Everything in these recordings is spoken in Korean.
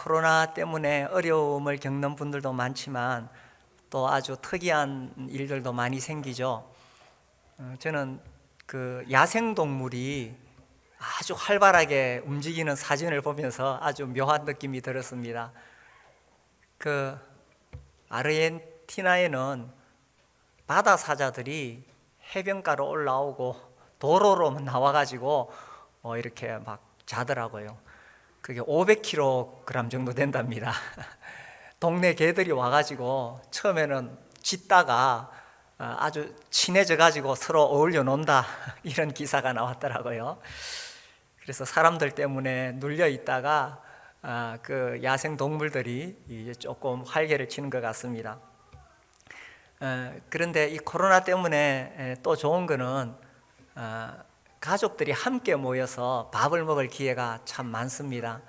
코로나 때문에 어려움을 겪는 분들도 많지만 또 아주 특이한 일들도 많이 생기죠. 저는 그 야생동물이 아주 활발하게 움직이는 사진을 보면서 아주 묘한 느낌이 들었습니다. 그 아르헨티나에는 바다 사자들이 해변가로 올라오고 도로로 나와가지고 이렇게 막 자더라고요. 그게 500kg 정도 된답니다. 동네 개들이 와가지고 처음에는 짖다가 아주 친해져 가지고 서로 어울려 논다 이런 기사가 나왔더라고요. 그래서 사람들 때문에 눌려 있다가 그 야생 동물들이 이제 조금 활개를 치는 것 같습니다. 그런데 이 코로나 때문에 또 좋은 거는 가족들이 함께 모여서 밥을 먹을 기회가 참 많습니다.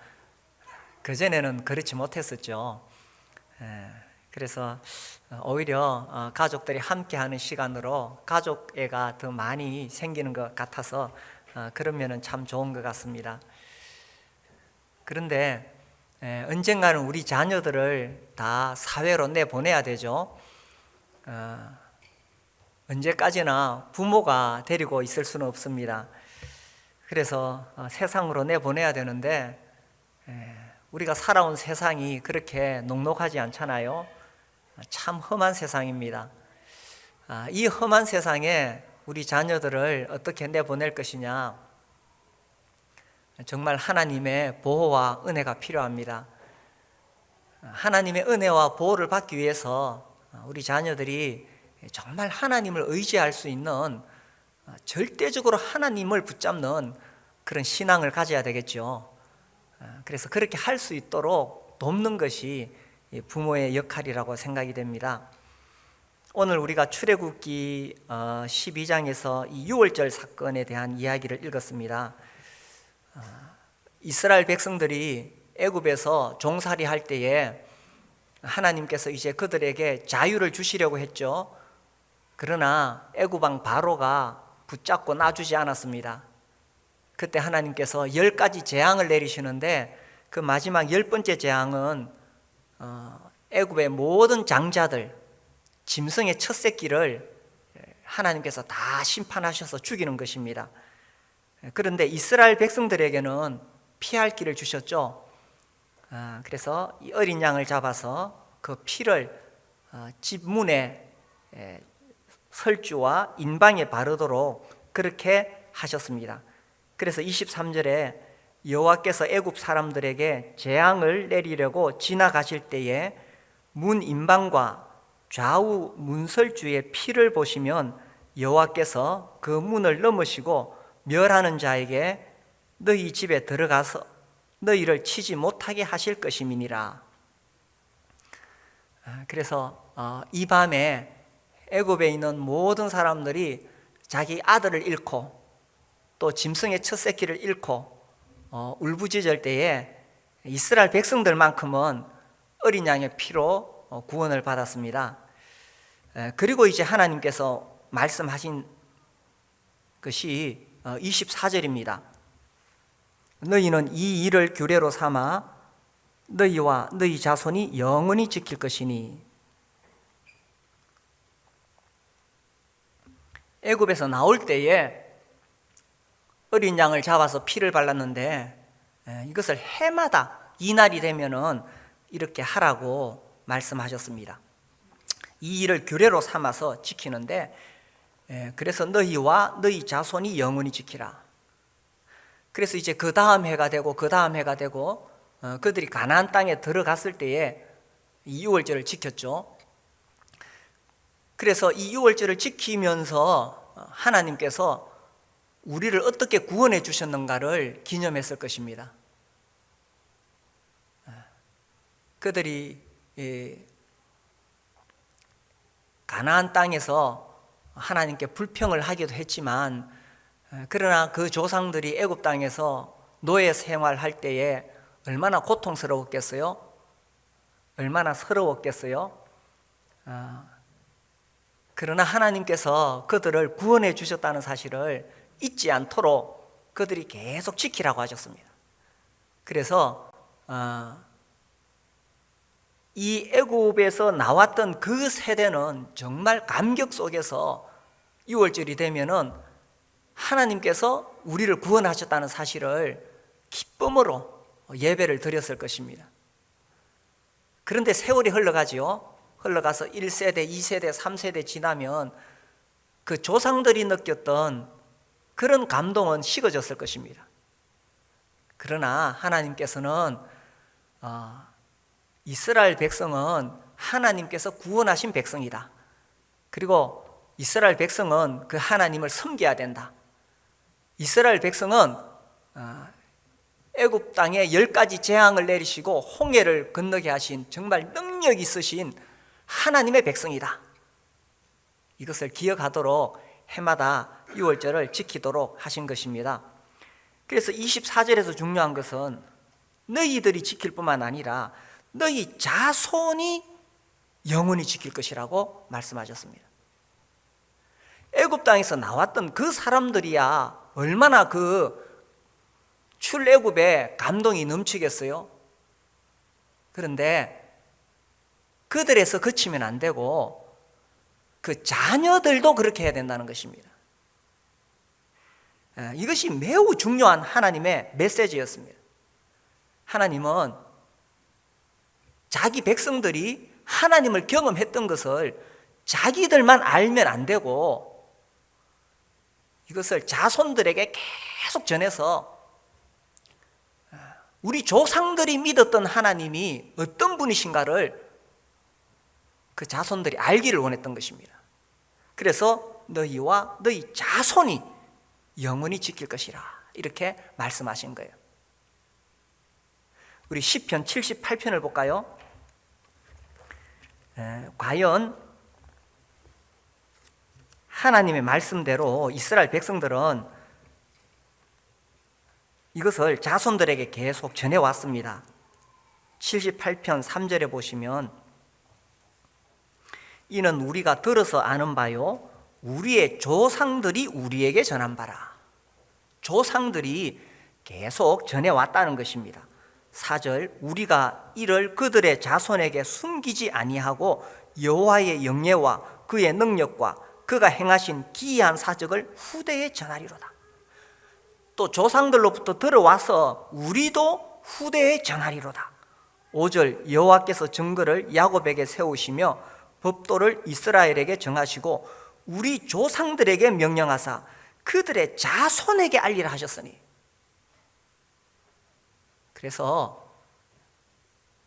그전에는 그렇지 못했었죠. 그래서 오히려 가족들이 함께하는 시간으로 가족애가 더 많이 생기는 것 같아서 그런 면은 참 좋은 것 같습니다. 그런데 언젠가는 우리 자녀들을 다 사회로 내보내야 되죠. 언제까지나 부모가 데리고 있을 수는 없습니다. 그래서 세상으로 내보내야 되는데 우리가 살아온 세상이 그렇게 녹록하지 않잖아요. 참 험한 세상입니다. 이 험한 세상에 우리 자녀들을 어떻게 내보낼 것이냐, 정말 하나님의 보호와 은혜가 필요합니다. 하나님의 은혜와 보호를 받기 위해서 우리 자녀들이 정말 하나님을 의지할 수 있는, 절대적으로 하나님을 붙잡는 그런 신앙을 가져야 되겠죠. 그래서 그렇게 할 수 있도록 돕는 것이 부모의 역할이라고 생각이 됩니다. 오늘 우리가 출애굽기 12장에서 이 유월절 사건에 대한 이야기를 읽었습니다. 이스라엘 백성들이 애굽에서 종살이 할 때에 하나님께서 이제 그들에게 자유를 주시려고 했죠. 그러나 애굽 왕 바로가 붙잡고 놔주지 않았습니다. 그때 하나님께서 10가지 재앙을 내리시는데 그 마지막 10번째 재앙은 애굽의 모든 장자들, 짐승의 첫 새끼를 하나님께서 다 심판하셔서 죽이는 것입니다. 그런데 이스라엘 백성들에게는 피할 길을 주셨죠. 그래서 이 어린 양을 잡아서 그 피를 집 문에 설주와 인방에 바르도록 그렇게 하셨습니다. 그래서 23절에 여호와께서 애굽 사람들에게 재앙을 내리려고 지나가실 때에 문 인방과 좌우 문설주의 피를 보시면 여호와께서 그 문을 넘으시고 멸하는 자에게 너희 집에 들어가서 너희를 치지 못하게 하실 것임이니라. 그래서 이 밤에 애굽에 있는 모든 사람들이 자기 아들을 잃고 또 짐승의 첫 새끼를 잃고 울부짖을 때에 이스라엘 백성들만큼은 어린 양의 피로 구원을 받았습니다. 그리고 이제 하나님께서 말씀하신 것이 24절입니다. 너희는 이 일을 규례로 삼아 너희와 너희 자손이 영원히 지킬 것이니. 애굽에서 나올 때에 어린 양을 잡아서 피를 발랐는데 이것을 해마다 이날이 되면은 이렇게 하라고 말씀하셨습니다. 이 일을 규례로 삼아서 지키는데 그래서 너희와 너희 자손이 영원히 지키라. 그래서 이제 그 다음 해가 되고 그 다음 해가 되고 그들이 가나안 땅에 들어갔을 때에 이 유월절을 지켰죠. 그래서 이 유월절을 지키면서 하나님께서 우리를 어떻게 구원해 주셨는가를 기념했을 것입니다. 그들이 가나안 땅에서 하나님께 불평을 하기도 했지만 그러나 그 조상들이 애굽 땅에서 노예 생활할 때에 얼마나 고통스러웠겠어요? 얼마나 서러웠겠어요? 그러나 하나님께서 그들을 구원해 주셨다는 사실을 잊지 않도록 그들이 계속 지키라고 하셨습니다. 그래서 이 애굽에서 나왔던 그 세대는 정말 감격 속에서 6월절이 되면은 하나님께서 우리를 구원하셨다는 사실을 기쁨으로 예배를 드렸을 것입니다. 그런데 세월이 흘러가지요. 흘러가서 1세대, 2세대, 3세대 지나면 그 조상들이 느꼈던 그런 감동은 식어졌을 것입니다. 그러나 하나님께서는 이스라엘 백성은 하나님께서 구원하신 백성이다. 그리고 이스라엘 백성은 그 하나님을 섬겨야 된다. 이스라엘 백성은 애굽 땅에 10가지 재앙을 내리시고 홍해를 건너게 하신 정말 능력 있으신 하나님의 백성이다. 이것을 기억하도록 해마다 6월절을 지키도록 하신 것입니다. 그래서 24절에서 중요한 것은 너희들이 지킬 뿐만 아니라 너희 자손이 영원히 지킬 것이라고 말씀하셨습니다. 애굽 땅에서 나왔던 그 사람들이야 얼마나 그 출애굽에 감동이 넘치겠어요. 그런데 그들에서 그치면 안 되고 그 자녀들도 그렇게 해야 된다는 것입니다. 이것이 매우 중요한 하나님의 메시지였습니다. 하나님은 자기 백성들이 하나님을 경험했던 것을 자기들만 알면 안 되고 이것을 자손들에게 계속 전해서 우리 조상들이 믿었던 하나님이 어떤 분이신가를 그 자손들이 알기를 원했던 것입니다. 그래서 너희와 너희 자손이 영원히 지킬 것이라 이렇게 말씀하신 거예요. 우리 시편 78편을 볼까요? 과연 하나님의 말씀대로 이스라엘 백성들은 이것을 자손들에게 계속 전해왔습니다. 78편 3절에 보시면 이는 우리가 들어서 아는 바요 우리의 조상들이 우리에게 전한 바라. 조상들이 계속 전해왔다는 것입니다. 4절 우리가 이를 그들의 자손에게 숨기지 아니하고 여호와의 영예와 그의 능력과 그가 행하신 기이한 사적을 후대에 전하리로다. 또 조상들로부터 들어와서 우리도 후대에 전하리로다. 5절 여호와께서 증거를 야곱에게 세우시며 법도를 이스라엘에게 정하시고 우리 조상들에게 명령하사 그들의 자손에게 알리라 하셨으니. 그래서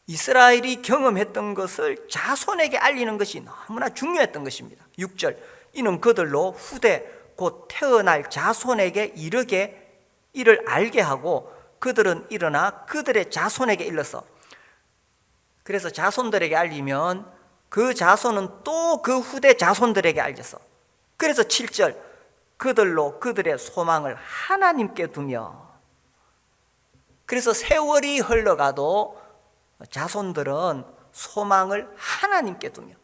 이스라엘이 경험했던 것을 자손에게 알리는 것이 너무나 중요했던 것입니다. 6절 이는 그들로 후대 곧 태어날 자손에게 이를 알게 하고 그들은 일어나 그들의 자손에게 일러서. 그래서 자손들에게 알리면 그 자손은 또 그 후대 자손들에게 알려서. 그래서 7절 그들로 그들의 소망을 하나님께 두며. 그래서 세월이 흘러가도 자손들은 소망을 하나님께 두며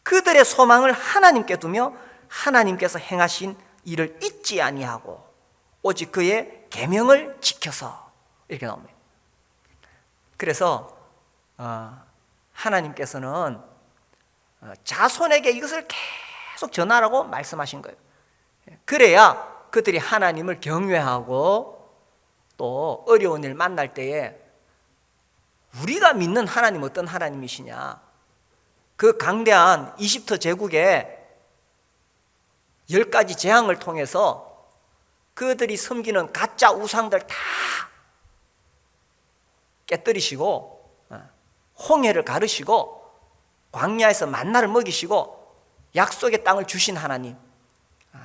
그들의 소망을 하나님께 두며 하나님께서 행하신 일을 잊지 아니하고 오직 그의 계명을 지켜서 이렇게 나옵니다. 그래서 하나님께서는 자손에게 이것을 계속 전하라고 말씀하신 거예요. 그래야 그들이 하나님을 경외하고 또 어려운 일 만날 때에 우리가 믿는 하나님 어떤 하나님이시냐, 그 강대한 이집트 제국의 10가지 재앙을 통해서 그들이 섬기는 가짜 우상들 다 깨뜨리시고 홍해를 가르시고 광야에서 만나를 먹이시고 약속의 땅을 주신 하나님,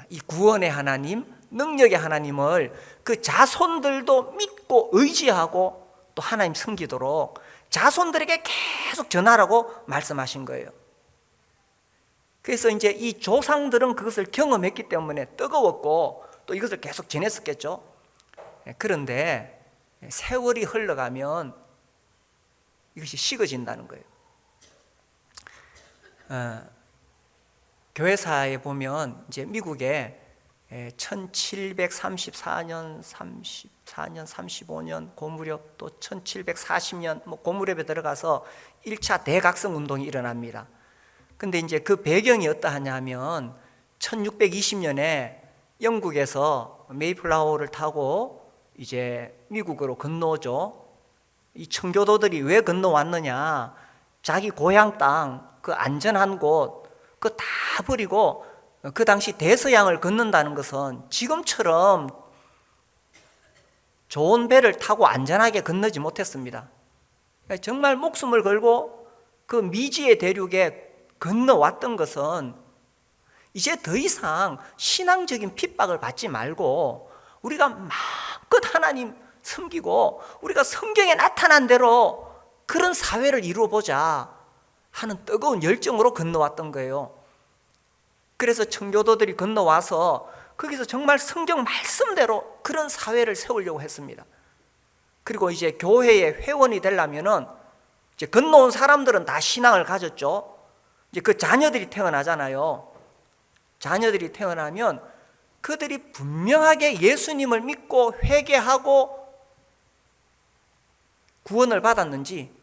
이 구원의 하나님, 능력의 하나님을 그 자손들도 믿고 의지하고 또 하나님 섬기도록 자손들에게 계속 전하라고 말씀하신 거예요. 그래서 이제 이 조상들은 그것을 경험했기 때문에 뜨거웠고 또 이것을 계속 전했었겠죠. 그런데 세월이 흘러가면 이것이 식어진다는 거예요. 교회사에 보면 이제 미국에 1734년, 34년, 35년 그 무렵, 또 1740년 그 무렵에 들어가서 1차 대각성 운동이 일어납니다. 근데 이제 그 배경이 어떠하냐 하면 1620년에 영국에서 메이플라워를 타고 이제 미국으로 건너오죠. 이 청교도들이 왜 건너왔느냐, 자기 고향 땅, 그 안전한 곳, 그거 다 버리고 그 당시 대서양을 건넌다는 것은 지금처럼 좋은 배를 타고 안전하게 건너지 못했습니다. 정말 목숨을 걸고 그 미지의 대륙에 건너왔던 것은 이제 더 이상 신앙적인 핍박을 받지 말고 우리가 마음껏 하나님 섬기고 우리가 성경에 나타난 대로 그런 사회를 이루어보자 하는 뜨거운 열정으로 건너왔던 거예요. 그래서 청교도들이 건너와서 거기서 정말 성경 말씀대로 그런 사회를 세우려고 했습니다. 그리고 이제 교회의 회원이 되려면은 이제 건너온 사람들은 다 신앙을 가졌죠. 이제 그 자녀들이 태어나잖아요. 자녀들이 태어나면 그들이 분명하게 예수님을 믿고 회개하고 구원을 받았는지,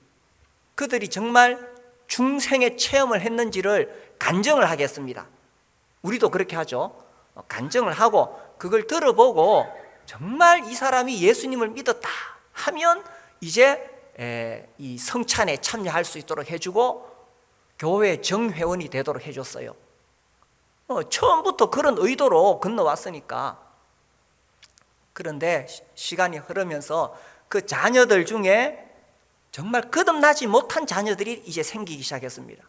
그들이 정말 중생의 체험을 했는지를 간증을 하겠습니다. 우리도 그렇게 하죠. 간증을 하고 그걸 들어보고 정말 이 사람이 예수님을 믿었다 하면 이제 이 성찬에 참여할 수 있도록 해주고 교회 정회원이 되도록 해줬어요. 처음부터 그런 의도로 건너왔으니까. 그런데 시간이 흐르면서 그 자녀들 중에 정말 거듭나지 못한 자녀들이 이제 생기기 시작했습니다.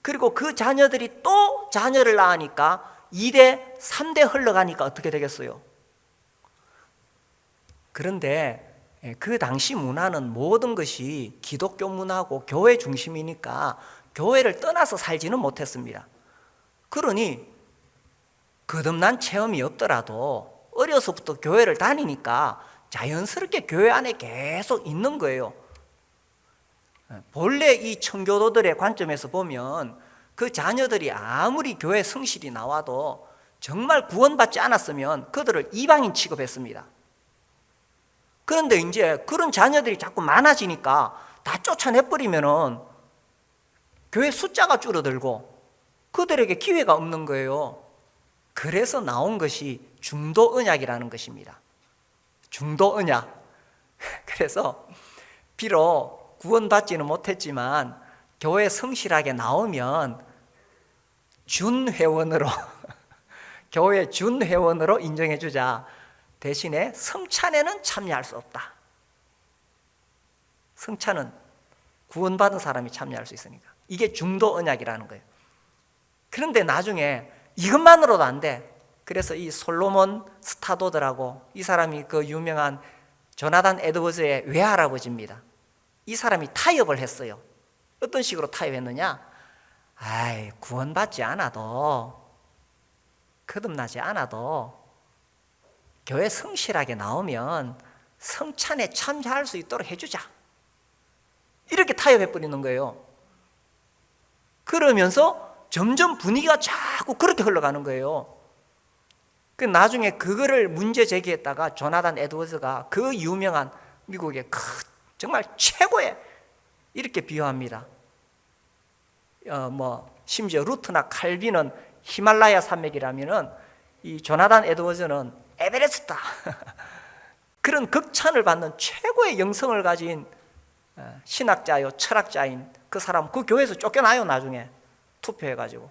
그리고 그 자녀들이 또 자녀를 낳으니까 2대, 3대 흘러가니까 어떻게 되겠어요? 그런데 그 당시 문화는 모든 것이 기독교 문화고 교회 중심이니까 교회를 떠나서 살지는 못했습니다. 그러니 거듭난 체험이 없더라도 어려서부터 교회를 다니니까 자연스럽게 교회 안에 계속 있는 거예요. 본래 이 청교도들의 관점에서 보면 그 자녀들이 아무리 교회 성실히 나와도 정말 구원받지 않았으면 그들을 이방인 취급했습니다. 그런데 이제 그런 자녀들이 자꾸 많아지니까 다 쫓아내버리면은 교회 숫자가 줄어들고 그들에게 기회가 없는 거예요. 그래서 나온 것이 중도 언약이라는 것입니다. 중도 언약. 그래서 비록 구원받지는 못했지만 교회 성실하게 나오면 준회원으로 교회 준회원으로 인정해 주자. 대신에 성찬에는 참여할 수 없다. 성찬은 구원받은 사람이 참여할 수 있으니까. 이게 중도 언약이라는 거예요. 그런데 나중에 이것만으로도 안 돼. 그래서 이 솔로몬 스타도드라고, 이 사람이 그 유명한 조나단 에드워즈의 외할아버지입니다. 이 사람이 타협을 했어요. 어떤 식으로 타협했느냐? 구원받지 않아도, 거듭나지 않아도 교회 성실하게 나오면 성찬에 참여할 수 있도록 해주자. 이렇게 타협해버리는 거예요. 그러면서 점점 분위기가 자꾸 그렇게 흘러가는 거예요. 그 나중에 그거를 문제 제기했다가 조나단 에드워즈가 그 유명한 미국의 정말 최고의, 이렇게 비유합니다. 심지어 루트나 칼빈은 히말라야 산맥이라면은 이 조나단 에드워즈는 에베레스트다. 그런 극찬을 받는 최고의 영성을 가진 신학자요, 철학자인 그 사람, 그 교회에서 쫓겨나요. 나중에 투표해가지고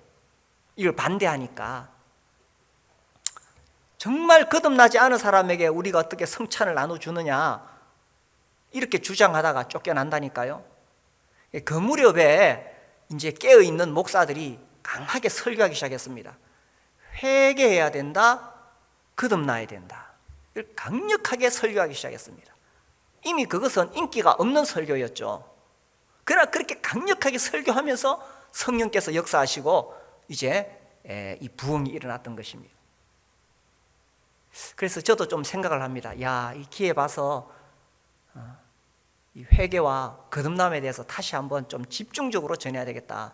이걸 반대하니까. 정말 거듭나지 않은 사람에게 우리가 어떻게 성찬을 나눠주느냐, 이렇게 주장하다가 쫓겨난다니까요. 그 무렵에 이제 깨어있는 목사들이 강하게 설교하기 시작했습니다. 회개해야 된다, 거듭나야 된다. 강력하게 설교하기 시작했습니다. 이미 그것은 인기가 없는 설교였죠. 그러나 그렇게 강력하게 설교하면서 성령께서 역사하시고 이제 이 부흥이 일어났던 것입니다. 그래서 저도 좀 생각을 합니다. 이 기회 봐서 이 회개와 거듭남에 대해서 다시 한번 좀 집중적으로 전해야 되겠다.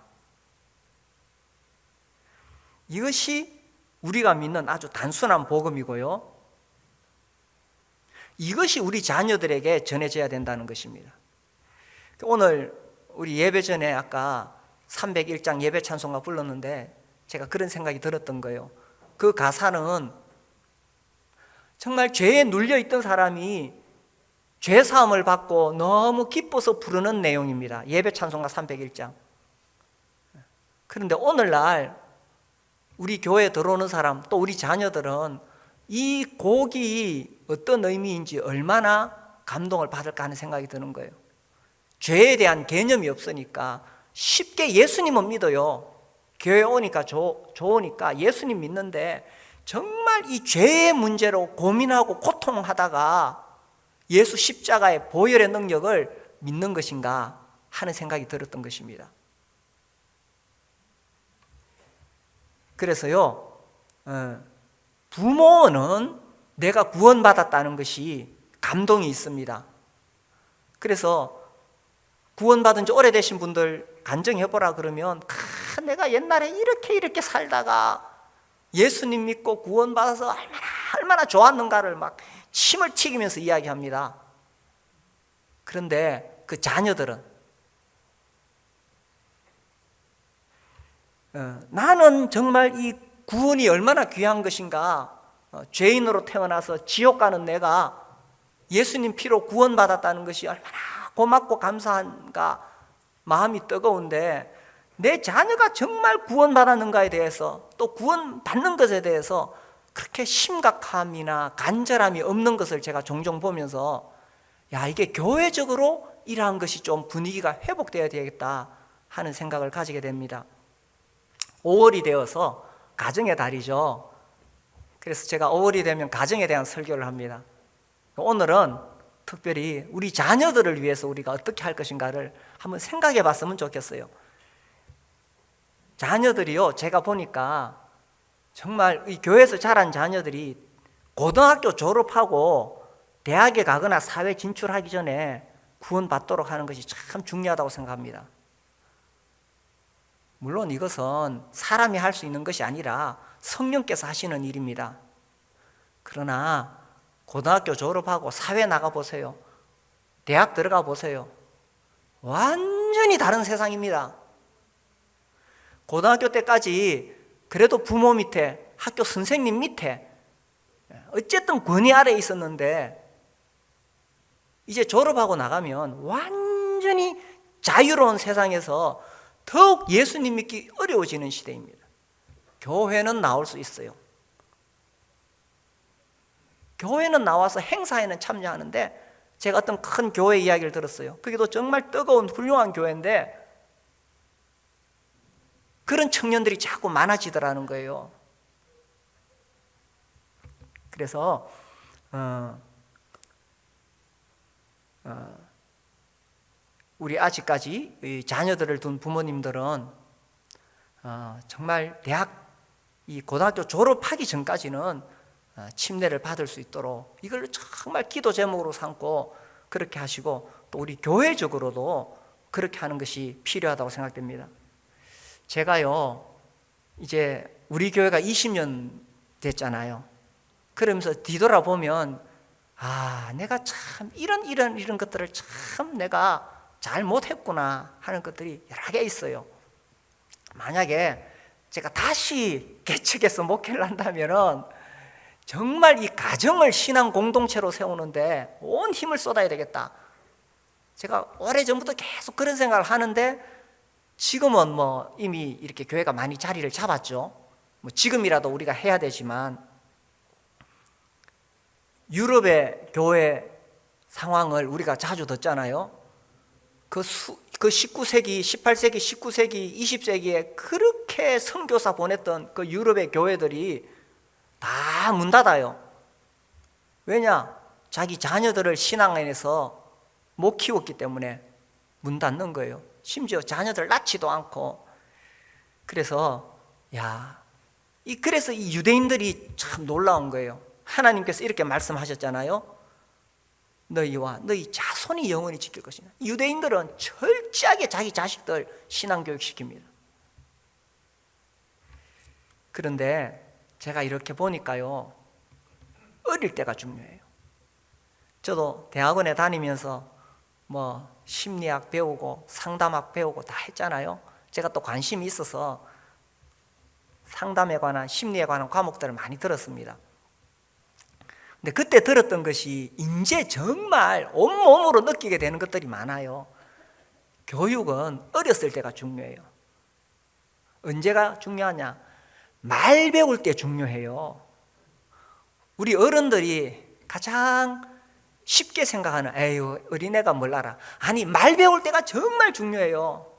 이것이 우리가 믿는 아주 단순한 복음이고요. 이것이 우리 자녀들에게 전해져야 된다는 것입니다. 오늘 우리 예배 전에 아까 301장 예배 찬송가 불렀는데 제가 그런 생각이 들었던 거예요. 그 가사는 정말 죄에 눌려있던 사람이 죄 사함을 받고 너무 기뻐서 부르는 내용입니다. 예배 찬송가 301장. 그런데 오늘날 우리 교회에 들어오는 사람, 또 우리 자녀들은 이 곡이 어떤 의미인지 얼마나 감동을 받을까 하는 생각이 드는 거예요. 죄에 대한 개념이 없으니까 쉽게 예수님은 믿어요. 교회 오니까 좋으니까 예수님 믿는데 정말 이 죄의 문제로 고민하고 고통하다가 예수 십자가의 보혈의 능력을 믿는 것인가 하는 생각이 들었던 것입니다. 그래서요, 부모는 내가 구원받았다는 것이 감동이 있습니다. 그래서 구원받은 지 오래되신 분들 간증해보라 그러면 내가 옛날에 이렇게 살다가 예수님 믿고 구원받아서 얼마나 좋았는가를 막 침을 튀기면서 이야기합니다. 그런데 그 자녀들은 나는 정말 이 구원이 얼마나 귀한 것인가, 죄인으로 태어나서 지옥 가는 내가 예수님 피로 구원받았다는 것이 얼마나 고맙고 감사한가 마음이 뜨거운데 내 자녀가 정말 구원받았는가에 대해서 또 구원받는 것에 대해서 그렇게 심각함이나 간절함이 없는 것을 제가 종종 보면서 이게 교회적으로 이러한 것이 좀 분위기가 회복되어야 되겠다 하는 생각을 가지게 됩니다. 5월이 되어서 가정의 달이죠. 그래서 제가 5월이 되면 가정에 대한 설교를 합니다. 오늘은 특별히 우리 자녀들을 위해서 우리가 어떻게 할 것인가를 한번 생각해 봤으면 좋겠어요. 자녀들이요, 제가 보니까 정말 이 교회에서 자란 자녀들이 고등학교 졸업하고 대학에 가거나 사회 진출하기 전에 구원받도록 하는 것이 참 중요하다고 생각합니다. 물론 이것은 사람이 할 수 있는 것이 아니라 성령께서 하시는 일입니다. 그러나 고등학교 졸업하고 사회 나가보세요. 대학 들어가 보세요. 완전히 다른 세상입니다. 고등학교 때까지 그래도 부모 밑에, 학교 선생님 밑에 어쨌든 권위 아래에 있었는데 이제 졸업하고 나가면 완전히 자유로운 세상에서 더욱 예수님 믿기 어려워지는 시대입니다. 교회는 나올 수 있어요. 교회는 나와서 행사에는 참여하는데 제가 어떤 큰 교회 이야기를 들었어요. 그게도 정말 뜨거운 훌륭한 교회인데 그런 청년들이 자꾸 많아지더라는 거예요. 그래서 우리 아직까지 자녀들을 둔 부모님들은 정말 이 고등학교 졸업하기 전까지는 침례를 받을 수 있도록 이걸 정말 기도 제목으로 삼고 그렇게 하시고 또 우리 교회적으로도 그렇게 하는 것이 필요하다고 생각됩니다. 제가요 이제 우리 교회가 20년 됐잖아요. 그러면서 뒤돌아보면 내가 참 이런 것들을 참 내가 잘 못했구나 하는 것들이 여러 개 있어요. 만약에 제가 다시 개척해서 목회를 한다면은 정말 이 가정을 신앙 공동체로 세우는데 온 힘을 쏟아야 되겠다. 제가 오래전부터 계속 그런 생각을 하는데 지금은 이미 이렇게 교회가 많이 자리를 잡았죠. 지금이라도 우리가 해야 되지만 유럽의 교회 상황을 우리가 자주 듣잖아요. 그 19세기, 18세기, 19세기, 20세기에 그렇게 선교사 보냈던 그 유럽의 교회들이 다 문 닫아요. 왜냐? 자기 자녀들을 신앙 안에서 못 키웠기 때문에 문 닫는 거예요. 심지어 자녀들 낳지도 않고. 그래서 그래서 이 유대인들이 참 놀라운 거예요. 하나님께서 이렇게 말씀하셨잖아요. 너희와 너희 자손이 영원히 지킬 것이다. 유대인들은 철저하게 자기 자식들 신앙교육 시킵니다. 그런데 제가 이렇게 보니까요, 어릴 때가 중요해요. 저도 대학원에 다니면서 뭐 심리학 배우고 상담학 배우고 다 했잖아요. 제가 또 관심이 있어서 상담에 관한, 심리에 관한 과목들을 많이 들었습니다. 근데 그때 들었던 것이 이제 정말 온몸으로 느끼게 되는 것들이 많아요. 교육은 어렸을 때가 중요해요. 언제가 중요하냐? 말 배울 때 중요해요. 우리 어른들이 가장 쉽게 생각하는, 에휴, 어린애가 뭘 알아. 아니, 말 배울 때가 정말 중요해요.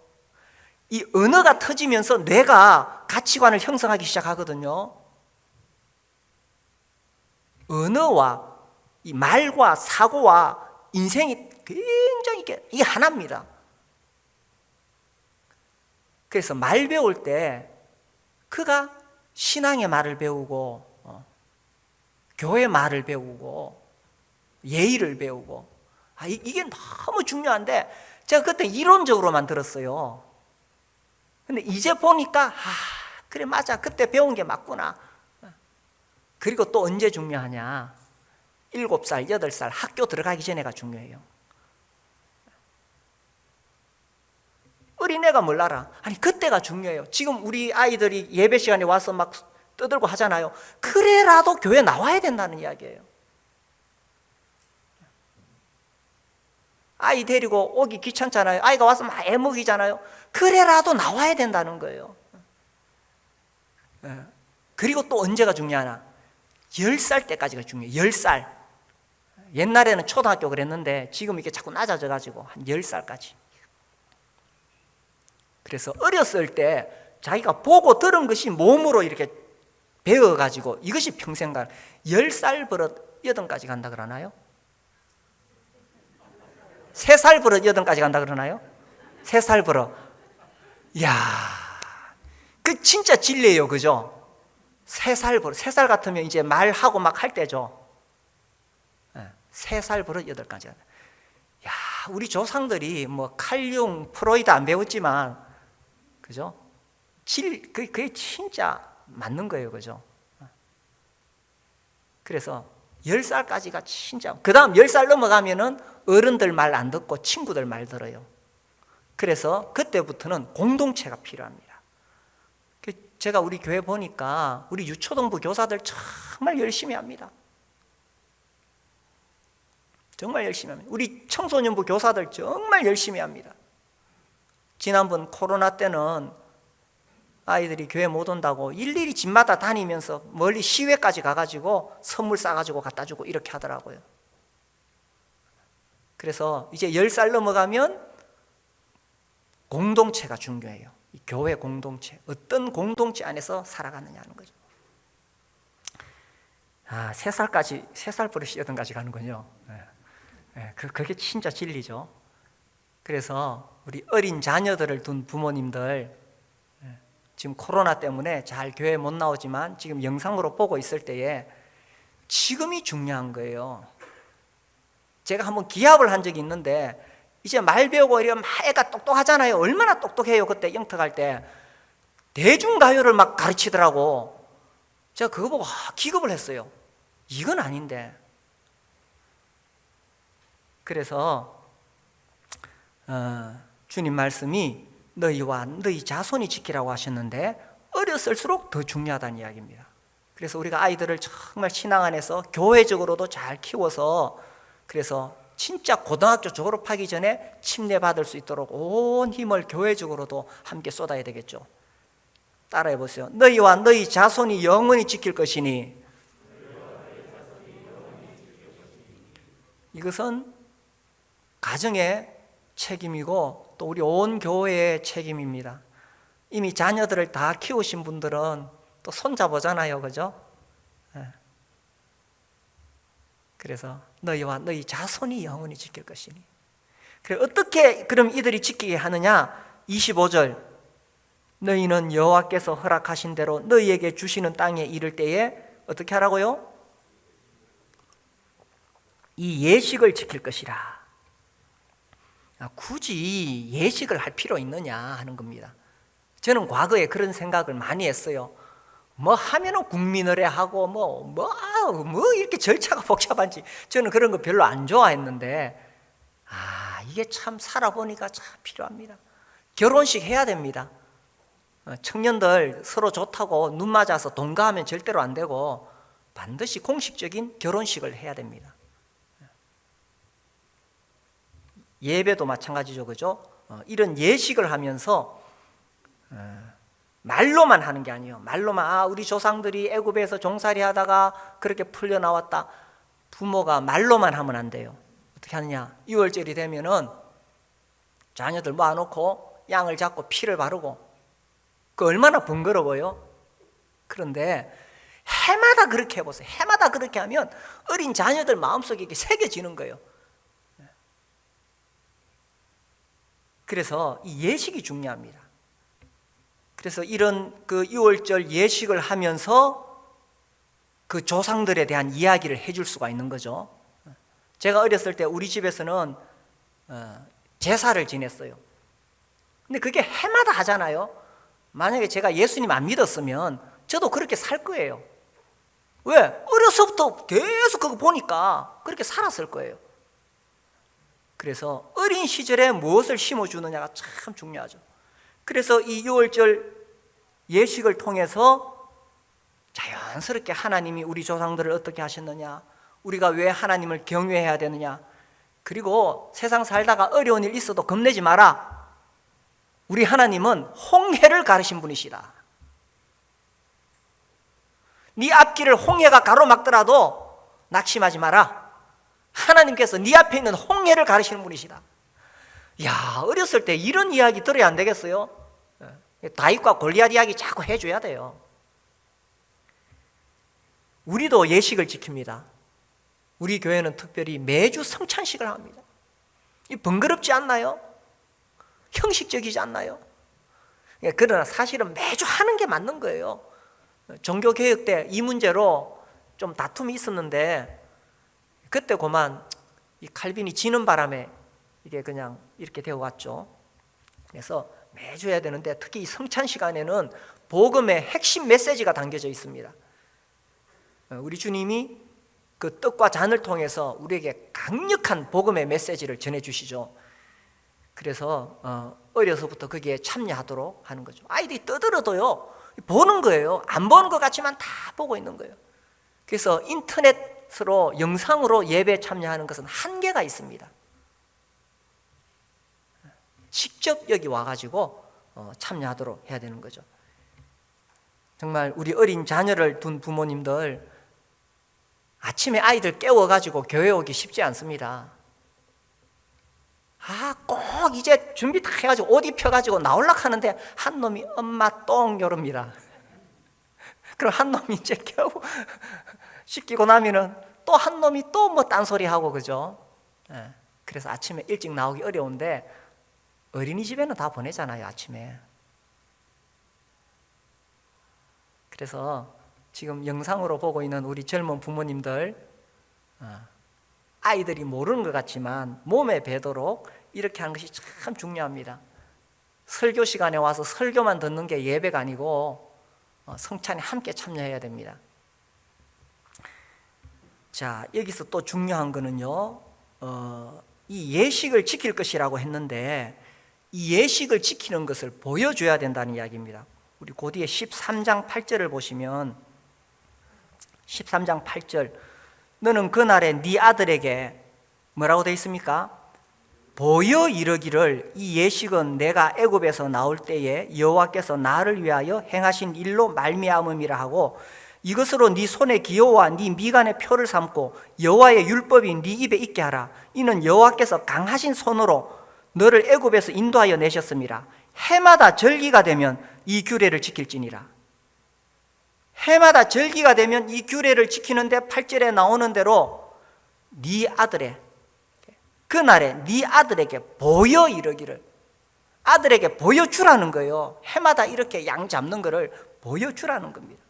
이 언어가 터지면서 뇌가 가치관을 형성하기 시작하거든요. 언어와 이 말과 사고와 인생이 굉장히 이게 하나입니다. 그래서 말 배울 때 그가 신앙의 말을 배우고 교회 말을 배우고 예의를 배우고 이게 너무 중요한데 제가 그때 이론적으로만 들었어요. 근데 이제 보니까 그래 맞아, 그때 배운 게 맞구나. 그리고 또 언제 중요하냐? 7살, 8살 학교 들어가기 전에가 중요해요. 어린애가 뭘 알아? 아니, 그때가 중요해요. 지금 우리 아이들이 예배 시간에 와서 막 떠들고 하잖아요. 그래라도 교회 나와야 된다는 이야기예요. 아이 데리고 오기 귀찮잖아요. 아이가 와서 막 애먹이잖아요. 그래라도 나와야 된다는 거예요. 그리고 또 언제가 중요하나? 10살 때까지가 중요해요. 10살. 옛날에는 초등학교 그랬는데 지금 이게 자꾸 낮아져가지고 한 10살까지. 그래서 어렸을 때 자기가 보고 들은 것이 몸으로 이렇게 배워가지고 이것이 평생 간 10살 버릇 8까지 간다 그러나요? 3살 버릇 8까지 간다 그러나요? 3살 버릇. 이야, 그 진짜 진리예요, 그죠? 3살 버릇. 3살 같으면 이제 말하고 막 할 때죠. 3살 버릇 8까지 간다. 야, 우리 조상들이 뭐 칼융, 프로이드 안 배웠지만, 그죠? 그게 진짜 맞는 거예요, 그죠? 그래서 10살까지가 진짜, 그 다음 10살 넘어가면은 어른들 말 안 듣고 친구들 말 들어요. 그래서 그때부터는 공동체가 필요합니다. 제가 우리 교회 보니까 우리 유초등부 교사들 정말 열심히 합니다. 정말 열심히 합니다. 우리 청소년부 교사들 정말 열심히 합니다. 지난번 코로나 때는 아이들이 교회 못 온다고 일일이 집마다 다니면서 멀리 시외까지 가가지고 선물 싸가지고 갖다 주고 이렇게 하더라고요. 그래서 이제 10살 넘어가면 공동체가 중요해요. 이 교회 공동체, 어떤 공동체 안에서 살아가느냐 하는 거죠. 3살까지, 3살 버릇이 8까지 가는군요. 그게 진짜 진리죠. 그래서 우리 어린 자녀들을 둔 부모님들, 지금 코로나 때문에 잘 교회 못 나오지만 지금 영상으로 보고 있을 때에 지금이 중요한 거예요. 제가 한번 기합을 한 적이 있는데 이제 말 배우고 이러면 애가 똑똑하잖아요. 얼마나 똑똑해요. 그때 영특할 때 대중가요를 막 가르치더라고. 제가 그거 보고 기겁을 했어요. 이건 아닌데. 그래서 주님 말씀이 너희와 너희 자손이 지키라고 하셨는데 어렸을수록 더 중요하다는 이야기입니다. 그래서 우리가 아이들을 정말 신앙 안에서 교회적으로도 잘 키워서 그래서 진짜 고등학교 졸업하기 전에 침례받을 수 있도록 온 힘을 교회적으로도 함께 쏟아야 되겠죠. 따라해 보세요. 너희와 너희 자손이 영원히 지킬 것이니. 이것은 가정의 책임이고 또 우리 온 교회의 책임입니다. 이미 자녀들을 다 키우신 분들은 또 손잡아잖아요, 그죠? 그래서 너희와 너희 자손이 영원히 지킬 것이니. 그래, 어떻게 그럼 이들이 지키게 하느냐? 25절 너희는 여호와께서 허락하신 대로 너희에게 주시는 땅에 이를 때에 어떻게 하라고요? 이 예식을 지킬 것이라. 굳이 예식을 할 필요 있느냐 하는 겁니다. 저는 과거에 그런 생각을 많이 했어요. 뭐 하면은 국민의례 하고 뭐 이렇게 절차가 복잡한지 저는 그런 거 별로 안 좋아했는데, 이게 참 살아보니까 참 필요합니다. 결혼식 해야 됩니다. 청년들 서로 좋다고 눈 맞아서 동거하면 절대로 안 되고 반드시 공식적인 결혼식을 해야 됩니다. 예배도 마찬가지죠, 그죠? 이런 예식을 하면서 말로만 하는 게 아니에요. 말로만 우리 조상들이 애굽에서 종살이 하다가 그렇게 풀려 나왔다. 부모가 말로만 하면 안 돼요. 어떻게 하느냐? 6월절이 되면은 자녀들 모아놓고 양을 잡고 피를 바르고, 그 얼마나 번거로워요. 그런데 해마다 그렇게 해보세요. 해마다 그렇게 하면 어린 자녀들 마음속에 이게 새겨지는 거예요. 그래서 이 예식이 중요합니다. 그래서 이런 그 6월절 예식을 하면서 그 조상들에 대한 이야기를 해줄 수가 있는 거죠. 제가 어렸을 때 우리 집에서는 제사를 지냈어요. 근데 그게 해마다 하잖아요. 만약에 제가 예수님 안 믿었으면 저도 그렇게 살 거예요. 왜? 어려서부터 계속 그거 보니까 그렇게 살았을 거예요. 그래서 어린 시절에 무엇을 심어주느냐가 참 중요하죠. 그래서 이 6월절 예식을 통해서 자연스럽게 하나님이 우리 조상들을 어떻게 하셨느냐, 우리가 왜 하나님을 경외해야 되느냐, 그리고 세상 살다가 어려운 일 있어도 겁내지 마라. 우리 하나님은 홍해를 가르신 분이시다. 네 앞길을 홍해가 가로막더라도 낙심하지 마라. 하나님께서 네 앞에 있는 홍해를 가르치는 분이시다. 야, 어렸을 때 이런 이야기 들어야 안 되겠어요? 다윗과 골리앗 이야기 자꾸 해줘야 돼요. 우리도 예식을 지킵니다. 우리 교회는 특별히 매주 성찬식을 합니다. 이 번거롭지 않나요? 형식적이지 않나요? 그러나 사실은 매주 하는 게 맞는 거예요. 종교개혁 때 이 문제로 좀 다툼이 있었는데, 그때 그만 이 칼빈이 지는 바람에 이게 그냥 이렇게 되어 왔죠. 그래서 매주 해야 되는데, 특히 이 성찬 시간에는 복음의 핵심 메시지가 담겨져 있습니다. 우리 주님이 그 떡과 잔을 통해서 우리에게 강력한 복음의 메시지를 전해주시죠. 그래서 어려서부터 거기에 참여하도록 하는 거죠. 아이들이 떠들어도요, 보는 거예요. 안 보는 것 같지만 다 보고 있는 거예요. 그래서 인터넷으로 영상으로 예배에 참여하는 것은 한계가 있습니다. 직접 여기 와가지고 참여하도록 해야 되는 거죠. 정말 우리 어린 자녀를 둔 부모님들, 아침에 아이들 깨워가지고 교회 오기 쉽지 않습니다. 꼭 이제 준비 다 해가지고 옷 입혀가지고 나오려고 하는데 한 놈이 엄마 똥 요럽니다. 그럼 한 놈이 이제 겨우 씻기고 나면은 또 한 놈이 또 뭐 딴소리 하고, 그죠? 그래서 아침에 일찍 나오기 어려운데 어린이집에는 다 보내잖아요, 아침에. 그래서 지금 영상으로 보고 있는 우리 젊은 부모님들, 아이들이 모르는 것 같지만 몸에 배도록 이렇게 하는 것이 참 중요합니다. 설교 시간에 와서 설교만 듣는 게 예배가 아니고 성찬에 함께 참여해야 됩니다. 자, 여기서 또 중요한 거는요, 이 예식을 지킬 것이라고 했는데 이 예식을 지키는 것을 보여줘야 된다는 이야기입니다. 우리 그 뒤에 13장 8절을 보시면 13장 8절, 너는 그날에 네 아들에게 뭐라고 되어 있습니까? 보여 이르기를 이 예식은 내가 애굽에서 나올 때에 여호와께서 나를 위하여 행하신 일로 말미암음이라 하고 이것으로 네 손의 기호와 네 미간의 표를 삼고 여호와의 율법이 네 입에 있게 하라. 이는 여호와께서 강하신 손으로 너를 애굽에서 인도하여 내셨음이라. 해마다 절기가 되면 이 규례를 지킬지니라. 해마다 절기가 되면 이 규례를 지키는데 8절에 나오는 대로 네 아들의 그날에 네 아들에게 보여 이르기를, 아들에게 보여주라는 거예요. 해마다 이렇게 양 잡는 거를 보여주라는 겁니다.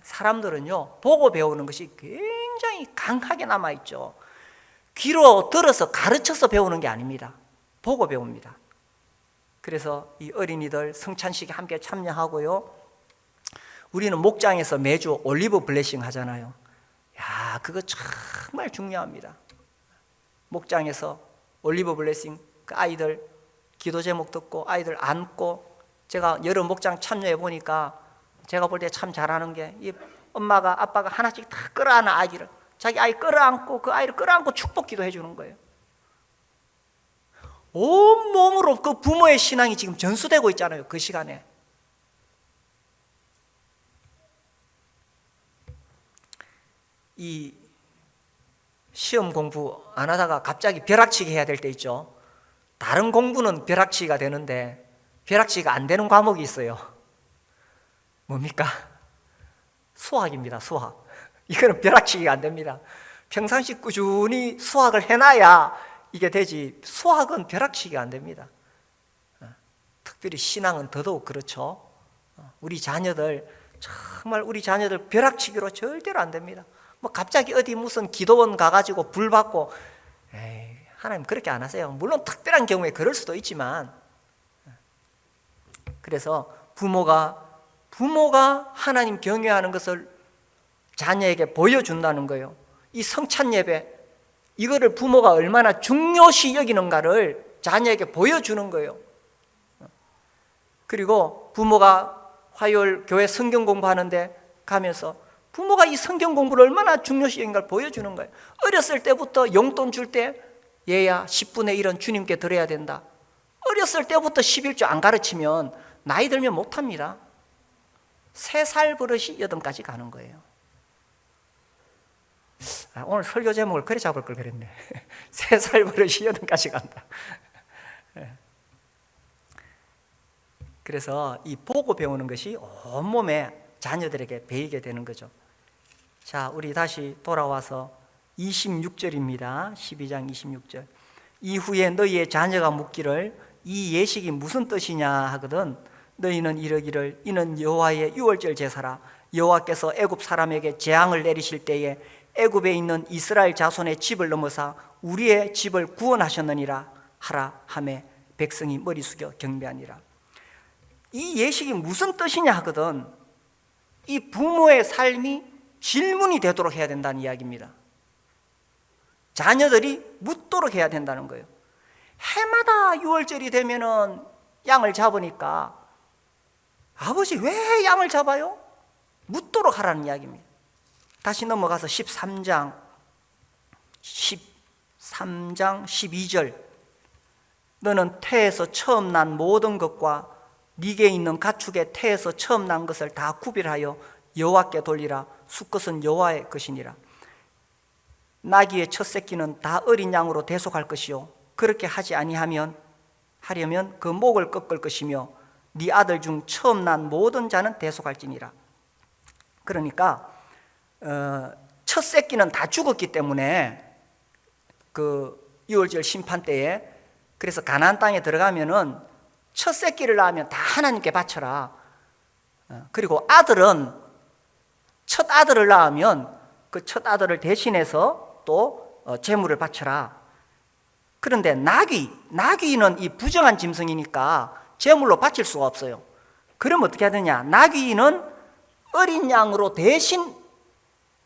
사람들은요, 보고 배우는 것이 굉장히 강하게 남아있죠. 귀로 들어서 가르쳐서 배우는 게 아닙니다. 보고 배웁니다. 그래서 이 어린이들 성찬식에 함께 참여하고요, 우리는 목장에서 매주 올리브 블레싱 하잖아요. 야, 그거 정말 중요합니다. 목장에서 올리브 블레싱, 그 아이들 기도 제목 듣고 아이들 안고, 제가 여러 목장 참여해 보니까 제가 볼 때 참 잘하는 게, 이 엄마가 아빠가 하나씩 다 끌어안는 아기를, 자기 아이 끌어안고 그 아이를 끌어안고 축복 기도해 주는 거예요. 온몸으로 그 부모의 신앙이 지금 전수되고 있잖아요. 그 시간에. 이 시험 공부 안 하다가 갑자기 벼락치기 해야 될 때 있죠. 다른 공부는 벼락치기가 되는데 벼락치기가 안 되는 과목이 있어요. 뭡니까? 수학입니다. 수학. 이거는 벼락치기가 안 됩니다. 평상시 꾸준히 수학을 해놔야 이게 되지, 수학은 벼락치기가 안 됩니다. 특별히 신앙은 더더욱 그렇죠. 우리 자녀들, 정말 우리 자녀들 벼락치기로 절대로 안 됩니다. 뭐 갑자기 어디 무슨 기도원 가가지고 불 받고, 에이, 하나님 그렇게 안 하세요. 물론 특별한 경우에 그럴 수도 있지만, 그래서 부모가 하나님 경외하는 것을 자녀에게 보여준다는 거예요. 이 성찬 예배, 이거를 부모가 얼마나 중요시 여기는가를 자녀에게 보여주는 거예요. 그리고 부모가 화요일 교회 성경 공부하는데 가면서 부모가 이 성경 공부를 얼마나 중요시 여긴가를 보여주는 거예요. 어렸을 때부터 용돈 줄 때 얘야 10분의 1은 주님께 드려야 된다. 어렸을 때부터 11조 안 가르치면 나이 들면 못합니다. 3살 버릇이 8까지 가는 거예요. 오늘 설교 제목을 그래 잡을 걸 그랬네. 3살 버릇이 8까지 간다. 그래서 이 보고 배우는 것이 온몸에 자녀들에게 배이게 되는 거죠. 자, 우리 다시 돌아와서 26절입니다. 12장 26절. 이후에 너희의 자녀가 묻기를 이 예식이 무슨 뜻이냐 하거든 너희는 이르기를 이는 여호와의 유월절 제사라. 여호와께서 애굽 사람에게 재앙을 내리실 때에 애굽에 있는 이스라엘 자손의 집을 넘어사 우리의 집을 구원하셨느니라 하라 하매 백성이 머리 숙여 경배하니라. 이 예식이 무슨 뜻이냐 하거든 이 부모의 삶이 질문이 되도록 해야 된다는 이야기입니다. 자녀들이 묻도록 해야 된다는 거예요. 해마다 유월절이 되면은 양을 잡으니까 아버지 왜 양을 잡아요? 묻도록 하라는 이야기입니다. 다시 넘어가서 13장 12절. 너는 태에서 처음 난 모든 것과 네게 있는 가축의 태에서 처음 난 것을 다 구별하여 여호와께 돌리라. 수컷은 여호와의 것이니라. 나귀의 첫 새끼는 다 어린 양으로 대속할 것이요 그렇게 하지 아니하면 하려면 그 목을 꺾을 것이며 네 아들 중 처음 난 모든 자는 대속할지니라. 그러니까 첫 새끼는 다 죽었기 때문에 그 유월절 심판 때에, 그래서 가나안 땅에 들어가면은 첫 새끼를 낳으면 다 하나님께 바쳐라. 그리고 아들은 첫 아들을 낳으면 그 첫 아들을 대신해서 또 제물을 바쳐라. 그런데 나귀는 이 부정한 짐승이니까 제물로 바칠 수가 없어요. 그럼 어떻게 해야 되냐? 나귀는 어린 양으로 대신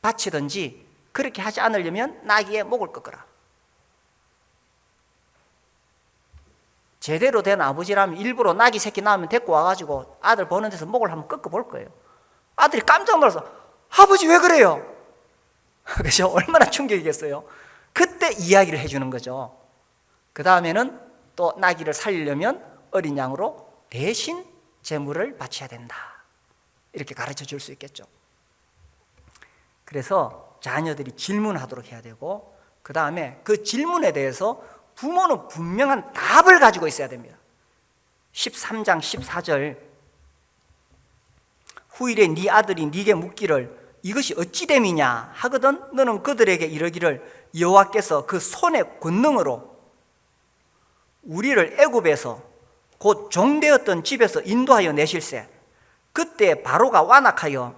바치든지, 그렇게 하지 않으려면 나귀의 목을 꺾어라. 제대로 된 아버지라면 일부러 나귀 새끼 낳으면 데리고 와가지고 아들 보는 데서 목을 한번 꺾어볼 거예요. 아들이 깜짝 놀라서 아버지 왜 그래요? 그죠? 얼마나 충격이겠어요. 그때 이야기를 해주는 거죠. 그 다음에는 또 나귀를 살리려면 어린 양으로 대신 제물을 바쳐야 된다. 이렇게 가르쳐 줄 수 있겠죠. 그래서 자녀들이 질문하도록 해야 되고, 그 다음에 그 질문에 대해서 부모는 분명한 답을 가지고 있어야 됩니다. 13장 14절. 후일에 네 아들이 네게 묻기를 이것이 어찌 됨이냐 하거든 너는 그들에게 이르기를 여호와께서 그 손의 권능으로 우리를 애굽에서 곧 종되었던 집에서 인도하여 내실세. 그때 바로가 완악하여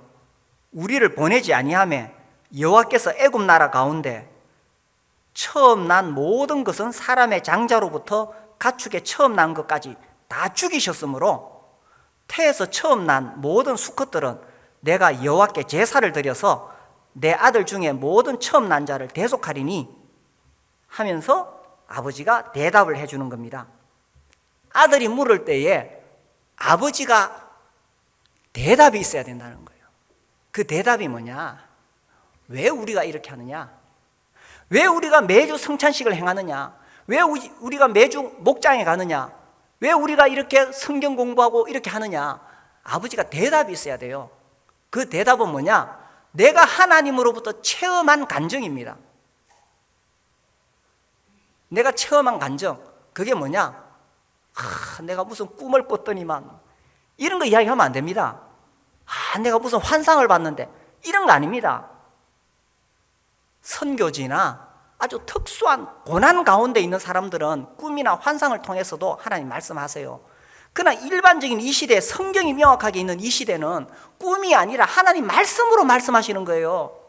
우리를 보내지 아니하매 여호와께서 애굽 나라 가운데 처음 난 모든 것은 사람의 장자로부터 가축의 처음 난 것까지 다 죽이셨으므로 태에서 처음 난 모든 수컷들은 내가 여호와께 제사를 드려서 내 아들 중에 모든 처음 난 자를 대속하리니 하면서 아버지가 대답을 해주는 겁니다. 아들이 물을 때에 아버지가 대답이 있어야 된다는 거예요. 그 대답이 뭐냐? 왜 우리가 이렇게 하느냐? 왜 우리가 매주 성찬식을 행하느냐? 왜 우리가 매주 목장에 가느냐? 왜 우리가 이렇게 성경 공부하고 이렇게 하느냐? 아버지가 대답이 있어야 돼요. 그 대답은 뭐냐? 내가 하나님으로부터 체험한 간증입니다. 내가 체험한 간증, 그게 뭐냐? 내가 무슨 꿈을 꿨더니만, 이런 거 이야기하면 안 됩니다. 내가 무슨 환상을 봤는데, 이런 거 아닙니다. 선교지나 아주 특수한 고난 가운데 있는 사람들은 꿈이나 환상을 통해서도 하나님 말씀하세요. 그러나 일반적인 이 시대에, 성경이 명확하게 있는 이 시대는 꿈이 아니라 하나님 말씀으로 말씀하시는 거예요.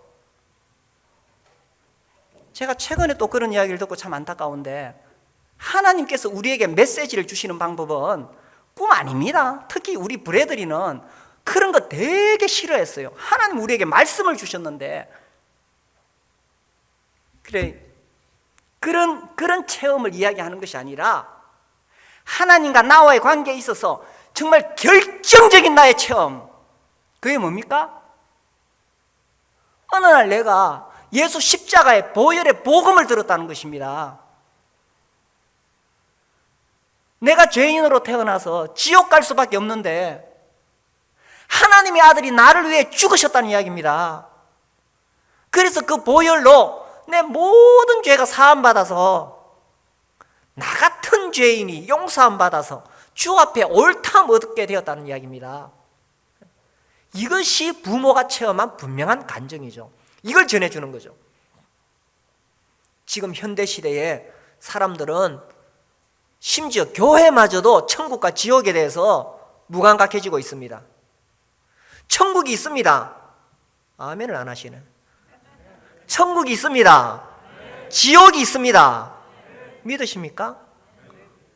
제가 최근에 또 그런 이야기를 듣고 참 안타까운데, 하나님께서 우리에게 메시지를 주시는 방법은 꿈 아닙니다. 특히 우리 브레들이는 그런 거 되게 싫어했어요. 하나님 우리에게 말씀을 주셨는데, 그래, 그런 체험을 이야기하는 것이 아니라 하나님과 나와의 관계에 있어서 정말 결정적인 나의 체험, 그게 뭡니까? 어느 날 내가 예수 십자가의 보혈의 복음을 들었다는 것입니다. 내가 죄인으로 태어나서 지옥 갈 수밖에 없는데 하나님의 아들이 나를 위해 죽으셨다는 이야기입니다. 그래서 그 보혈로 내 모든 죄가 사함받아서 나 같은 죄인이 용서함 받아서 주 앞에 옳다함 얻게 되었다는 이야기입니다. 이것이 부모가 체험한 분명한 간증이죠. 이걸 전해주는 거죠. 지금 현대시대에 사람들은 심지어 교회마저도 천국과 지옥에 대해서 무감각해지고 있습니다. 천국이 있습니다. 아멘을 안 하시네. 천국이 있습니다. 지옥이 있습니다. 믿으십니까?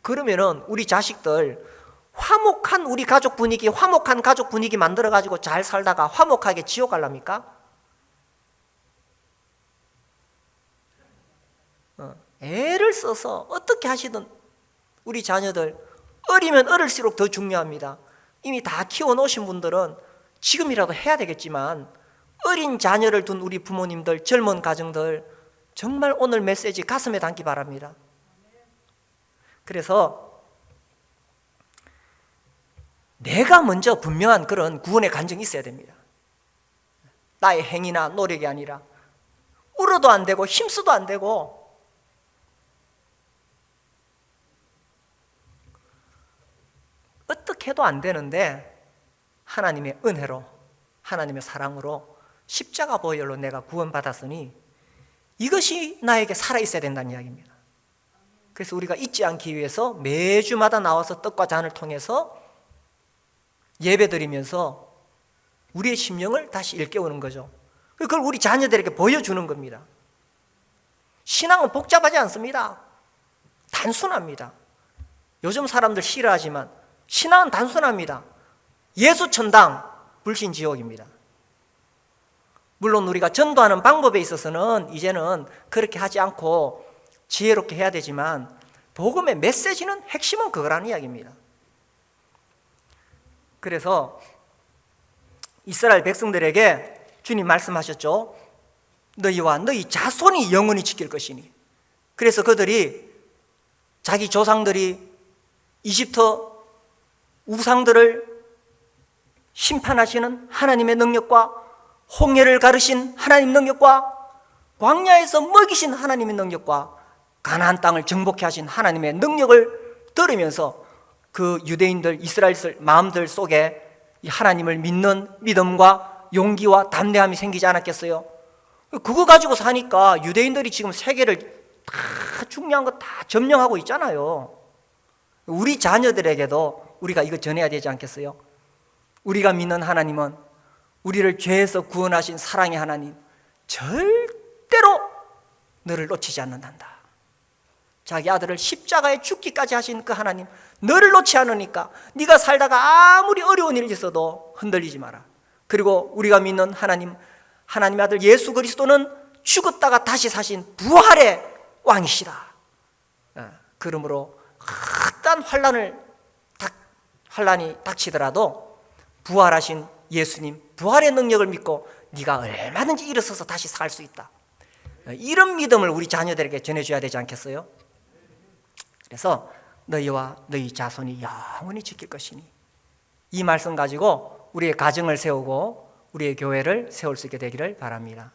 그러면은 우리 자식들 화목한 우리 가족 분위기, 화목한 가족 분위기 만들어가지고 잘 살다가 화목하게 지옥 갈랍니까? 애를 써서 어떻게 하시든 우리 자녀들 어리면 어릴수록 더 중요합니다. 이미 다 키워놓으신 분들은 지금이라도 해야 되겠지만 어린 자녀를 둔 우리 부모님들, 젊은 가정들 정말 오늘 메시지 가슴에 담기 바랍니다. 그래서 내가 먼저 분명한 그런 구원의 간증이 있어야 됩니다. 나의 행위나 노력이 아니라 울어도 안 되고 힘써도 안 되고 어떻게 해도 안 되는데 하나님의 은혜로, 하나님의 사랑으로 십자가 보혈로 내가 구원받았으니 이것이 나에게 살아있어야 된다는 이야기입니다. 그래서 우리가 잊지 않기 위해서 매주마다 나와서 떡과 잔을 통해서 예배드리면서 우리의 심령을 다시 일깨우는 거죠. 그걸 우리 자녀들에게 보여주는 겁니다. 신앙은 복잡하지 않습니다. 단순합니다. 요즘 사람들 싫어하지만 신앙은 단순합니다. 예수 천당, 불신 지옥입니다. 물론 우리가 전도하는 방법에 있어서는 이제는 그렇게 하지 않고 지혜롭게 해야 되지만 복음의 메시지는 핵심은 그거라는 이야기입니다. 그래서 이스라엘 백성들에게 주님 말씀하셨죠. 너희와 너희 자손이 영원히 지킬 것이니. 그래서 그들이 자기 조상들이 이집트 우상들을 심판하시는 하나님의 능력과 홍해를 가르신 하나님의 능력과 광야에서 먹이신 하나님의 능력과 가나안 땅을 정복해 하신 하나님의 능력을 들으면서 그 유대인들, 이스라엘들 마음들 속에 이 하나님을 믿는 믿음과 용기와 담대함이 생기지 않았겠어요? 그거 가지고 사니까 유대인들이 지금 세계를 다 중요한 거 다 점령하고 있잖아요. 우리 자녀들에게도 우리가 이거 전해야 되지 않겠어요? 우리가 믿는 하나님은 우리를 죄에서 구원하신 사랑의 하나님, 절대로 너를 놓치지 않는단다. 자기 아들을 십자가에 죽기까지 하신 그 하나님, 너를 놓지 않으니까 네가 살다가 아무리 어려운 일이 있어도 흔들리지 마라. 그리고 우리가 믿는 하나님의 아들 예수 그리스도는 죽었다가 다시 사신 부활의 왕이시다. 그러므로 어떤 환란이 닥치더라도 부활하신 예수님, 부활의 능력을 믿고 네가 얼마든지 일어서서 다시 살 수 있다. 이런 믿음을 우리 자녀들에게 전해줘야 되지 않겠어요? 그래서 너희와 너희 자손이 영원히 지킬 것이니, 이 말씀 가지고 우리의 가정을 세우고 우리의 교회를 세울 수 있게 되기를 바랍니다.